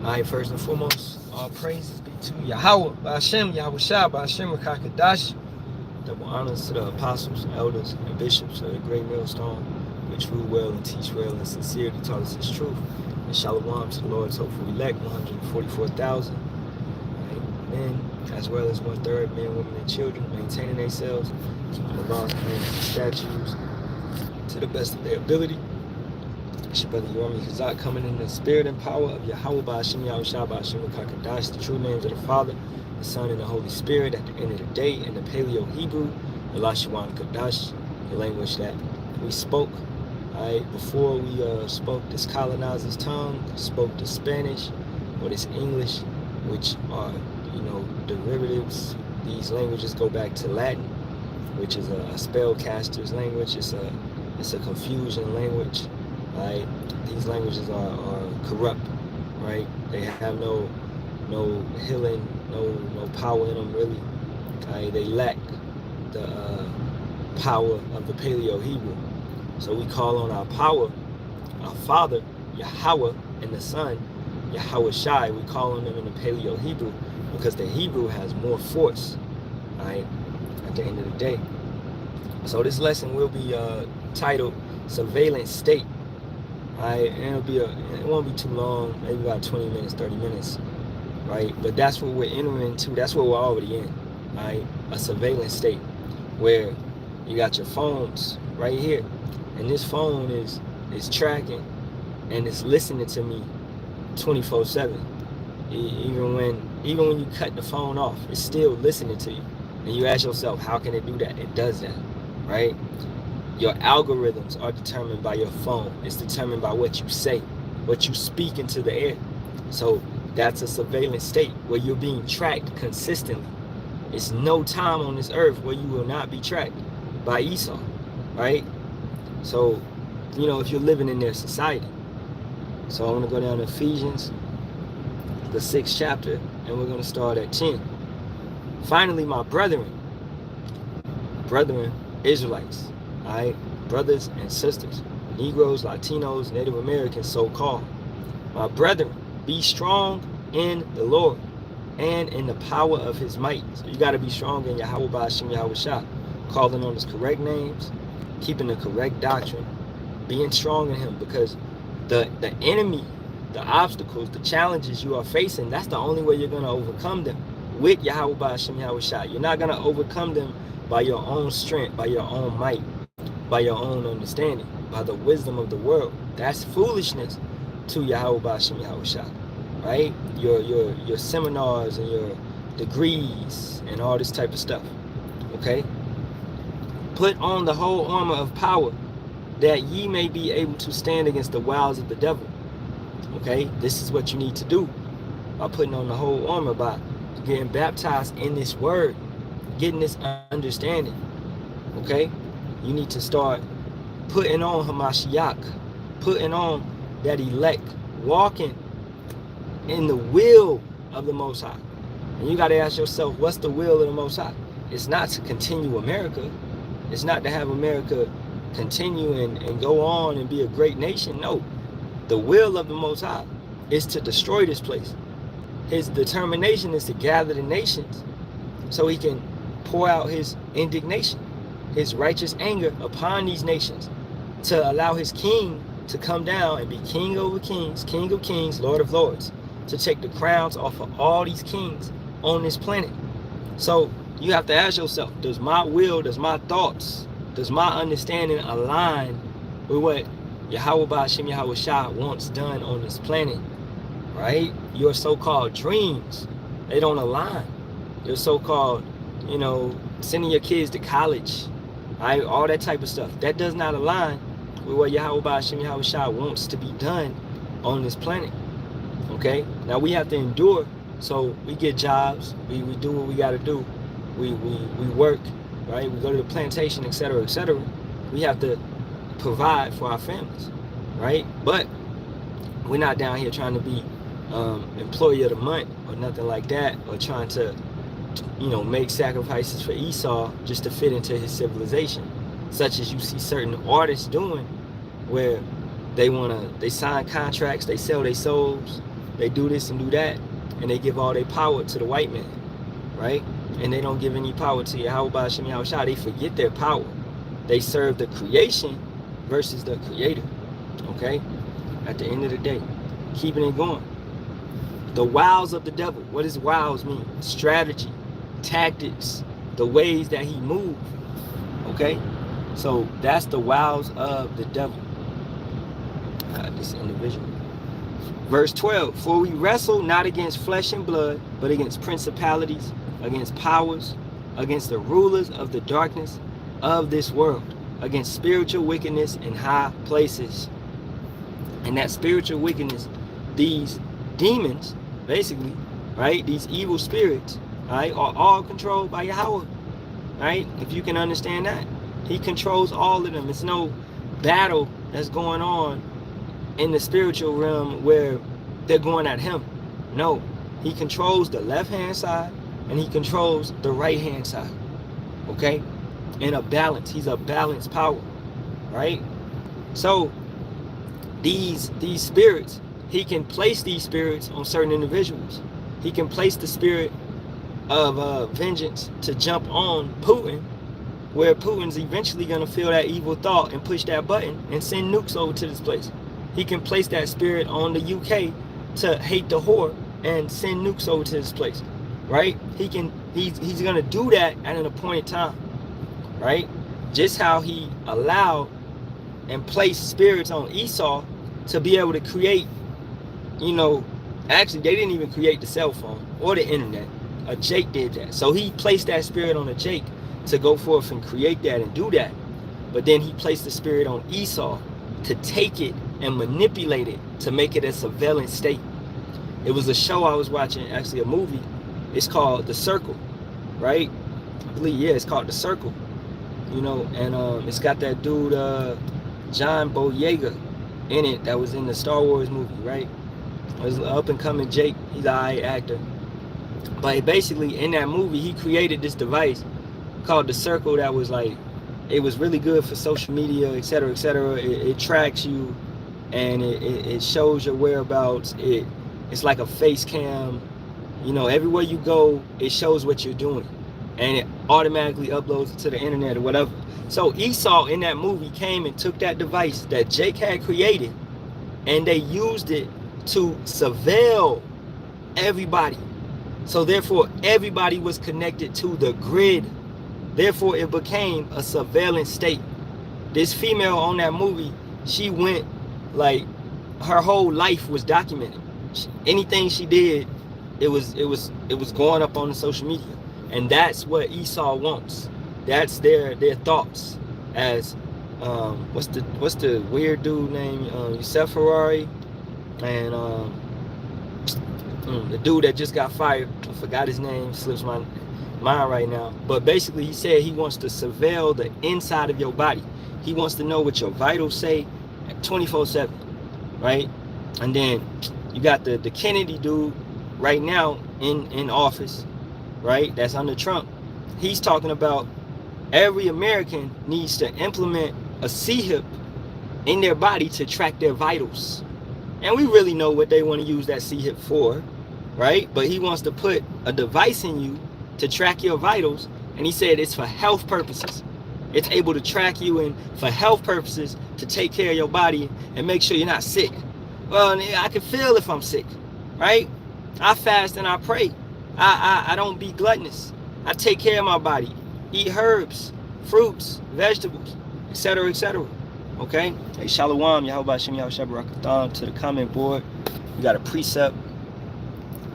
Alright, first and foremost, all praises be to Yahawah, Bahasham, Yahawashi, Bahasham, Rakakadash. Double honors to the apostles, elders, and bishops of the great millstone, which rule well and teach well and sincerely taught us his truth. And Shalawam to the Lord's hopeful elect, 144,000. Right? Men, as well as 1/3 men, women, and children, maintaining themselves, keeping the laws, commandments, and statutes to the best of their ability. It's your brother Yormi Kazak coming in the spirit and power of Yahawah, Bahasham, Yahawashi, Bahasham, Rakakadash, the true names of the Father, the Son, and the Holy Spirit at the end of the day in the Paleo-Hebrew, the Lashawan Kadash, the language that we spoke. Before we spoke this colonizer's tongue, spoke the Spanish or this English, which are, derivatives. These languages go back to Latin, which is a spellcaster's language. It's a confusion language. Right? These languages are corrupt, right? They have no healing, no power in them really. Right? They lack the power of the Paleo-Hebrew. So we call on our power, our Father, Yahawah, and the Son, Yahawashi. We call on them in the Paleo-Hebrew because the Hebrew has more force, right? At the end of the day. So this lesson will be titled Surveillance State. Right, and it won't be too long, maybe about 20 minutes, 30 minutes, right? But that's what we're entering into. That's what we're already in, right? A surveillance state where you got your phones right here, and this phone is tracking and it's listening to me 24/7. Even when you cut the phone off, it's still listening to you. And you ask yourself, how can it do that? It does that, right? Your algorithms are determined by your phone. It's determined by what you say, what you speak into the air. So that's a surveillance state where you're being tracked consistently. It's no time on this earth where you will not be tracked by Esau, right? So, if you're living in their society. So I'm going to go down to Ephesians, the 6th chapter, and we're going to start at 10. Finally, my brethren, Israelites, all right, brothers and sisters, Negroes, Latinos, Native Americans, so-called. My brethren, be strong in the Lord and in the power of his might. So you got to be strong in Yahawah, Bahasham, Yahawashi, calling on his correct names, keeping the correct doctrine, being strong in him, because the enemy, the obstacles, the challenges you are facing, that's the only way you're going to overcome them, with Yahawah, Bahasham, Yahawashi. You're not going to overcome them by your own strength, by your own might, by your own understanding, by the wisdom of the world. That's foolishness to Yahawah, Bahasham, Yahawashi, right? Your seminars and your degrees and all this type of stuff, okay? Put on the whole armor of power, that ye may be able to stand against the wiles of the devil, okay? This is what you need to do by putting on the whole armor, by getting baptized in this word, getting this understanding, okay? You need to start putting on Hamashiach, putting on that elect, walking in the will of the Most High. And you got to ask yourself, what's the will of the Most High? It's not to continue America. It's not to have America continue and go on and be a great nation. No, the will of the Most High is to destroy this place. His determination is to gather the nations so he can pour out his indignation, his righteous anger upon these nations, to allow his king to come down and be king over kings, king of kings, lord of lords, to take the crowns off of all these kings on this planet. So you have to ask yourself, does my will, does my thoughts, does my understanding align with what Yahawah, Bahasham, Yahawashi wants done on this planet, right? Your so-called dreams, they don't align. Your so-called, sending your kids to college, right? All that type of stuff, that does not align with what Yahawah, Bahasham, Yahawashi wants to be done on this planet, okay? Now we have to endure, so we get jobs, we do what we got to do, we work, right? We go to the plantation, etc., etc. We have to provide for our families, right? But we're not down here trying to be employee of the month or nothing like that, or trying to, make sacrifices for Esau just to fit into his civilization, such as you see certain artists doing, where they sign contracts, they sell their souls, they do this and do that, and they give all their power to the white man, right? And they don't give any power to Yahawah, Bahasham, Yahawashi. They forget their power. They serve the creation versus the creator, okay? At the end of the day, keeping it going. The wiles of the devil. What does wiles mean? Strategy, tactics, the ways that he moves, okay? So that's the wiles of the devil. This individual. Verse 12, for we wrestle not against flesh and blood, but against principalities, against powers, against the rulers of the darkness of this world, against spiritual wickedness in high places. And that spiritual wickedness, these demons, basically, right, these evil spirits, right, are all controlled by Yahawah, right? If you can understand that, he controls all of them. It's no battle that's going on in the spiritual realm where they're going at him. No, he controls the left-hand side and he controls the right-hand side, okay? In a balance. He's a balanced power, right? So these spirits, he can place these spirits on certain individuals. He can place the spirit of vengeance to jump on Putin, where Putin's eventually going to feel that evil thought and push that button and send nukes over to this place. He can place that spirit on the UK to hate the whore and send nukes over to this place, right? He's going to do that at an appointed time, right? Just how he allowed and placed spirits on Esau to be able to create, you know, actually they didn't even create the cell phone or the internet. A Jake did that. So he placed that spirit on a Jake to go forth and create that and do that. But then he placed the spirit on Esau to take it and manipulate it to make it a surveillance state. It was a show I was watching, actually a movie. It's called The Circle, right? I believe, yeah, it's called The Circle. You know, and it's got that dude, John Boyega, in it that was in the Star Wars movie, right? It was an up-and-coming Jake. He's an alright actor. But basically, in that movie, he created this device called The Circle that was like, it was really good for social media, etc., etc. It tracks you, and it shows your whereabouts. It's like a face cam. You know, everywhere you go, it shows what you're doing, and it automatically uploads it to the internet or whatever. So Esau in that movie came and took that device that Jake had created, and they used it to surveil everybody. So therefore, everybody was connected to the grid. Therefore, it became a surveillance state. This female on that movie, she went, like, her whole life was documented. Anything she did, it was going up on the social media. And that's what Esau wants. That's their thoughts. As what's the weird dude named Yasharahla, and the dude that just got fired, I forgot his name, slips my mind right now. But basically, he said he wants to surveil the inside of your body. He wants to know what your vitals say 24/7, right? And then you got the Kennedy dude right now in office, right? That's under Trump. He's talking about every American needs to implement a C-hip in their body to track their vitals. And we really know what they want to use that C-hip for, right? But he wants to put a device in you to track your vitals, and he said it's for health purposes. It's able to track you and for health purposes to take care of your body and make sure you're not sick. Well, I can feel if I'm sick, right? I fast and I pray. I don't be gluttonous. I take care of my body. Eat herbs, fruits, vegetables, etc., etc. Okay? Hey, Shalawam, Bahasham, Barak, Ahtham, to the comment board. We got a precept,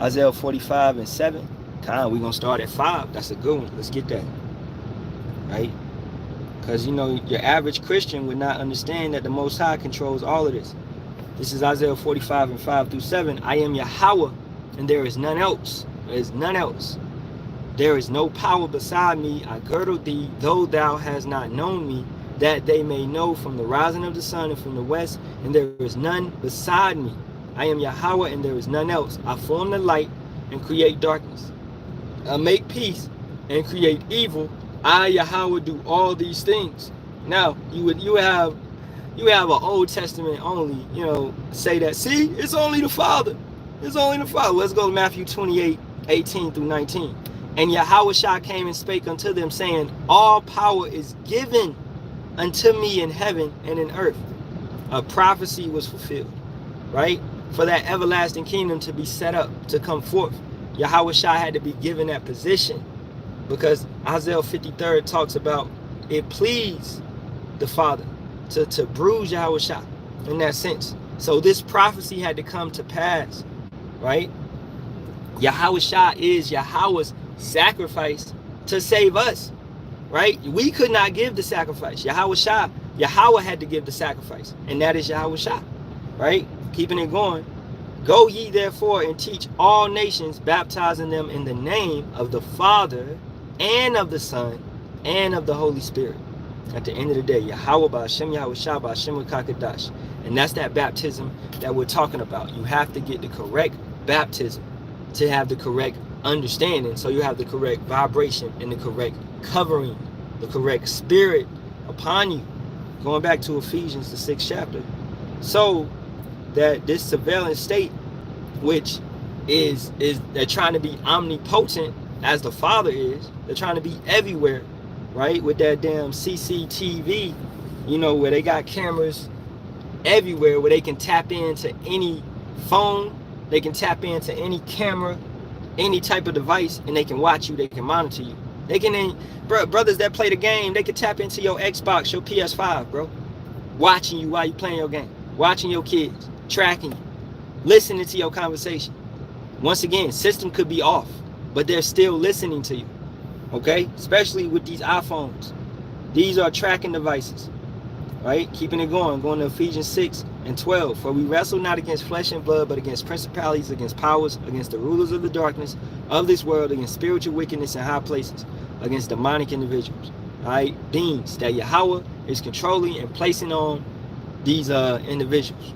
Isaiah 45 and 7. We're going to start at 5. That's a good one. Let's get that. Right? Because, you know, your average Christian would not understand that the Most High controls all of this. This is Isaiah 45 and 5 through 7. I am Yahawah, and there is none else. There is none else. There is no power beside me. I girdled thee, though thou hast not known me, that they may know from the rising of the sun and from the west, and there is none beside me. I am Yahawah, and there is none else. I form the light and create darkness. I make peace and create evil. I, Yahawah, do all these things. Now, you have an Old Testament only, you know, say that, see, it's only the Father, It's only the Father. Let's go to Matthew 28, 18 through 19. And Yahawashi came and spake unto them, saying, all power is given unto me in heaven and in earth. A prophecy was fulfilled, right? For that everlasting kingdom to be set up, to come forth. Yahawashi had to be given that position, because Isaiah 53 talks about it pleased the Father to bruise Yahawashi in that sense. So this prophecy had to come to pass, right? Yahawashi is Yahweh's sacrifice to save us, right? We could not give the sacrifice. Yahawah had to give the sacrifice, and that is Yahawashi, right? Keeping it going. Go ye therefore and teach all nations, baptizing them in the name of the Father and of the Son and of the Holy Spirit. At the end of the day, Yahawah Bahasham Yahawashi Bahasham Kakadash. And that's that baptism that we're talking about. You have to get the correct baptism to have the correct understanding, so you have the correct vibration and the correct covering, the correct spirit upon you. Going back to Ephesians, the 6th chapter. So that this surveillance state, which is they're trying to be omnipotent as the Father is, they're trying to be everywhere, right? With that damn CCTV, you know, where they got cameras everywhere, where they can tap into any phone, they can tap into any camera, any type of device, and they can watch you, they can monitor you. They can, brothers that play the game, they can tap into your Xbox, your PS5, bro, watching you while you playing your game, watching your kids, tracking you, listening to your conversation. Once again, system could be off, but they're still listening to you, okay? Especially with these iPhones. These are tracking devices, right? Keeping it going to Ephesians 6 and 12. For we wrestle not against flesh and blood, but against principalities, against powers, against the rulers of the darkness of this world, against spiritual wickedness in high places, against demonic individuals, all right? Beings that Yahawah is controlling and placing on these individuals.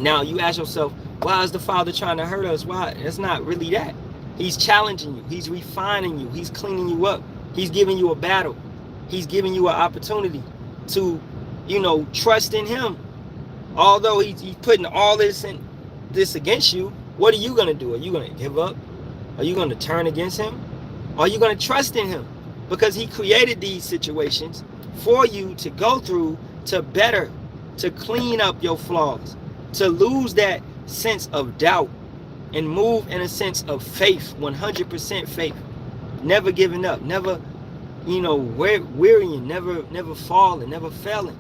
Now you ask yourself, why is the Father trying to hurt us? Why? It's not really that. He's challenging you. He's refining you. He's cleaning you up. He's giving you a battle. He's giving you an opportunity to, you know, trust in him. Although he's putting all this against you, what are you going to do? Are you going to give up? Are you going to turn against him? Or are you going to trust in him? Because he created these situations for you to go through, to better, to clean up your flaws, to lose that sense of doubt and move in a sense of faith, 100% faith, never giving up, never, you know, wearying, never falling, never failing.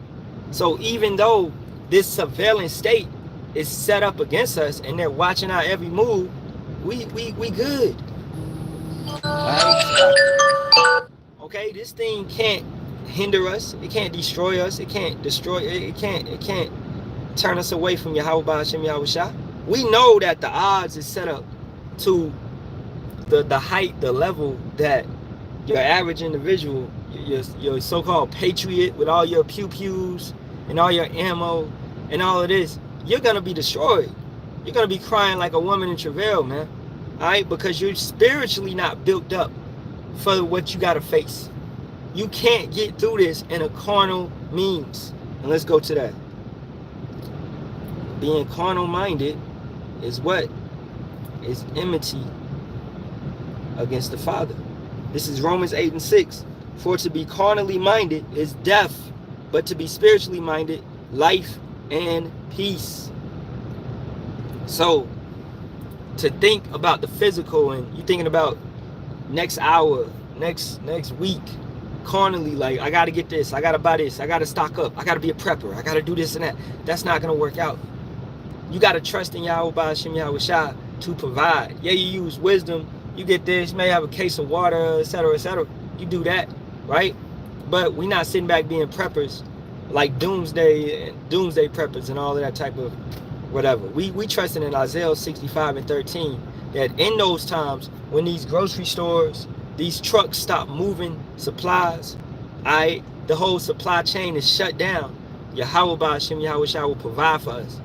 So even though this surveillance state is set up against us and they're watching our every move, we good. Right? Okay, this thing can't hinder us, it can't destroy us, it can't destroy, it can't turn us away from Yahawah Bahasham Yahawashi. We know that the odds is set up to the height, the level that your average individual, your so-called patriot with all your pew-pews and all your ammo and all of this, you're going to be destroyed. You're going to be crying like a woman in travail, man. All right? Because you're spiritually not built up for what you got to face. You can't get through this in a carnal means. And let's go to that. Being carnal-minded is what? Is enmity against the Father. This is Romans 8 and 6. For to be carnally minded is death, but to be spiritually minded, life and peace. So, to think about the physical and you thinking about next hour, next week, carnally, like, I got to get this, I got to buy this, I got to stock up, I got to be a prepper, I got to do this and that. That's not going to work out. You got to trust in Yahawah Bahasham Yahawashi to provide. Yeah, you use wisdom. You get this, you may have a case of water, etc., etc. You do that, right? But we're not sitting back being preppers like doomsday preppers and all of that type of whatever. We trusting in Isaiah 65 and 13 that in those times when these grocery stores, these trucks stop moving supplies, the whole supply chain is shut down. Yahawah Bahasham Yahawashi will provide for us.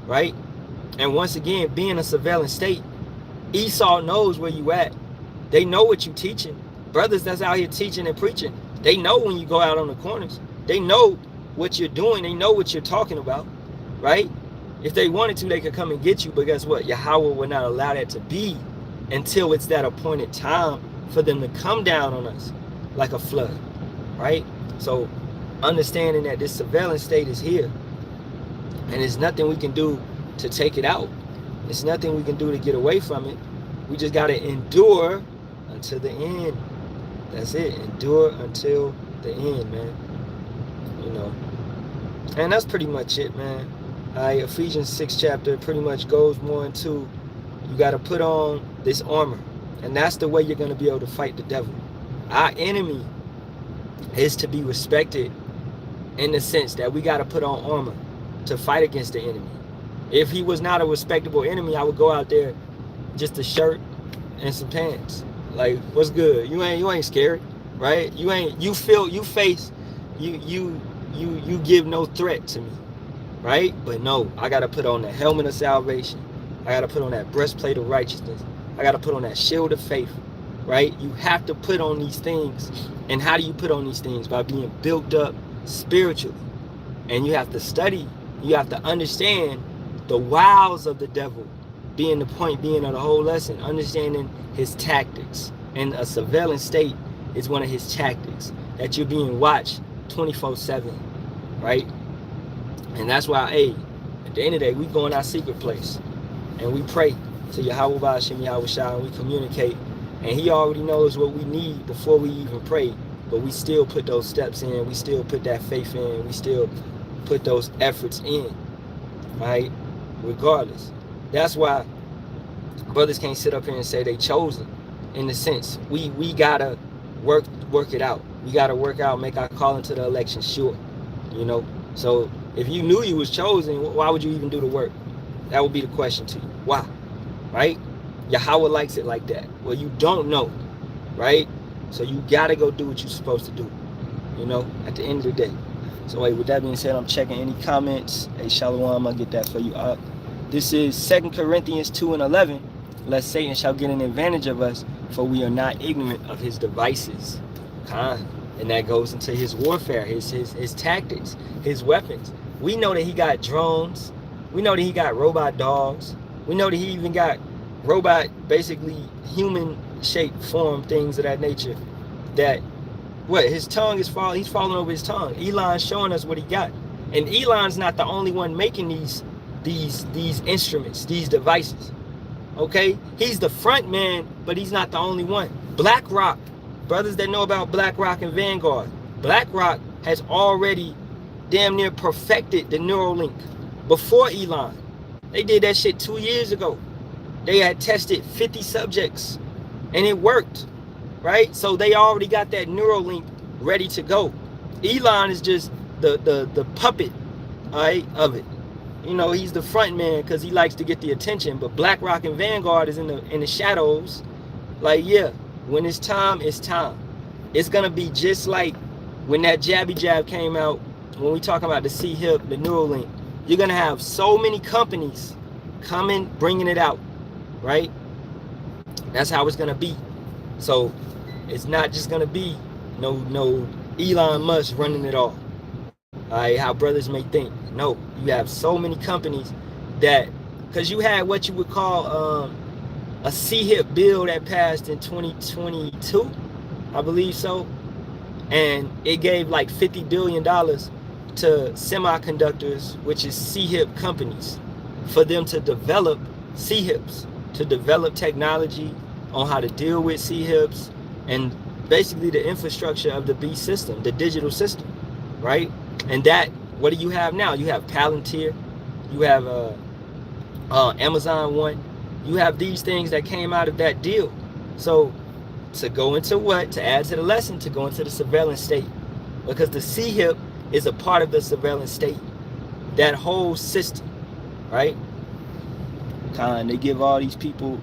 Right? And once again, being a surveillance state, Esau knows where you at. They know what you teaching. Brothers that's out here teaching and preaching, they know when you go out on the corners. They know what you're doing. They know what you're talking about. Right? If they wanted to, they could come and get you, but guess what? Yahawah would not allow that to be until it's that appointed time for them to come down on us like a flood, right? So understanding that this surveillance state is here, and there's nothing we can do to take it out. There's nothing we can do to get away from it. We just got to endure until the end. That's it. Endure until the end, man. You know. And that's pretty much it, man. Ephesians 6 chapter pretty much goes more into, you got to put on this armor. And that's the way you're going to be able to fight the devil. Our enemy is to be respected in the sense that we got to put on armor to fight against the enemy. If he was not a respectable enemy, I would go out there just a shirt and some pants. Like, what's good? You ain't scared, right? You give no threat to me, right? But no, I gotta put on the helmet of salvation. I gotta put on that breastplate of righteousness. I gotta put on that shield of faith, right? You have to put on these things. And how do you put on these things? By being built up spiritually. And you have to study. You have to understand the wiles of the devil, being the point being of the whole lesson, understanding his tactics. And a surveillance state is one of his tactics, that you're being watched 24/7, right? And that's why, hey, at the end of the day, we go in our secret place and we pray to Yahawah, Bahasham, Yahawashi, and we communicate. And he already knows what we need before we even pray. But we still put those steps in. We still put that faith in. We still put those efforts in, right? Regardless. That's why brothers can't sit up here and say they chosen. In the sense, we gotta work it out. We gotta work out, make our call into the election sure. You know? So if you knew you was chosen, why would you even do the work? That would be the question to you. Why? Right? Yahawah likes it like that. Well, you don't know, right? So you gotta go do what you're supposed to do, you know, at the end of the day. So hey, with that being said, I'm checking any comments. Hey, Shalawam, I'll get that for you up. This is 2 Corinthians 2:11. Lest Satan shall get an advantage of us, for we are not ignorant of his devices. And that goes into his warfare, his tactics, his weapons. We know that he got drones. We know that he got robot dogs. We know that he even got robot, basically human shape form, things of that nature. That what his tongue is falling, he's falling over his tongue. Elon's showing us what he got. And Elon's not the only one making these instruments, these devices. Okay, he's the front man, but he's not the only one. BlackRock, brothers that know about BlackRock and Vanguard, BlackRock has already damn near perfected the Neuralink before Elon. They did that shit 2 years ago. They had tested 50 subjects and it worked, right? So they already got that Neuralink ready to go. Elon is just the puppet, all right, of it. You know, he's the front man because he likes to get the attention. But BlackRock and Vanguard is in the shadows. Like, yeah, when it's time, it's time. It's gonna be just like when that Jabby Jab came out. When we talking about the C-Hip, the Neuralink, you're gonna have so many companies coming, bringing it out, right? That's how it's gonna be. So it's not just gonna be no Elon Musk running it all. How brothers may think. No, you have so many companies that, because you had what you would call a C-Hip bill that passed in 2022, I believe so, and it gave like $50 billion to semiconductors, which is C-Hip companies, for them to develop C-Hips, to develop technology on how to deal with C-Hips, and basically the infrastructure of the B system, the digital system, right? And that, what do you have now? You have Palantir, you have Amazon One, you have these things that came out of that deal. So to go into what? To add to the lesson, to go into the surveillance state. Because the C-Hip is a part of the surveillance state. That whole system, right? They give all these people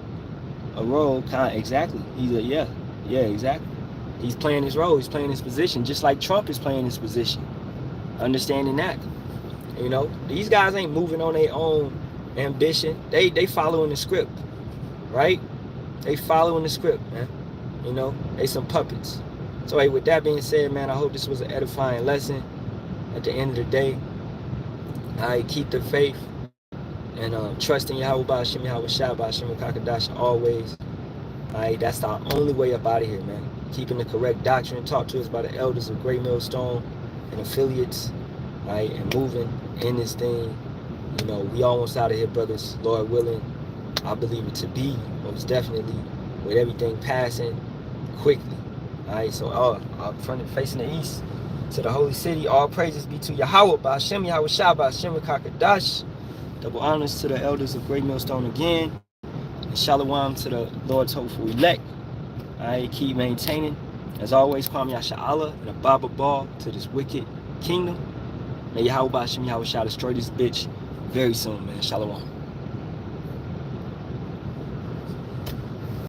a role, exactly. He's a, yeah, exactly. He's playing his role, he's playing his position, just like Trump is playing his position. Understanding that, you know, these guys ain't moving on their own ambition. They following the script, right? They following the script, man. You know, they some puppets. So hey, with that being said, man, I hope this was an edifying lesson. At the end of the day, keep the faith, And trust in Yahawah, Bahasham, Yahawashi, Bahasham, Kakadash always. Alright, that's the only way up out of here, man. Keeping the correct doctrine taught to us by the elders of Great Millstone and affiliates, right, and moving in this thing. You know, we almost out of here, brothers. Lord willing, I believe it to be, most definitely, with everything passing quickly. Alright, so facing the east to the holy city, all praises be to Yahawah, Bahasham, Yahawashi, Bahasham, Kakadash. Double honors to the elders of Great Millstone again. And Shalawam to the Lord's hopeful elect. Alright, keep maintaining. As always, Kwame Yasharahla and a Baba Ball to this wicked kingdom. May Yahawah Bahasham Yahawashi destroy this bitch very soon, man. Shalawam.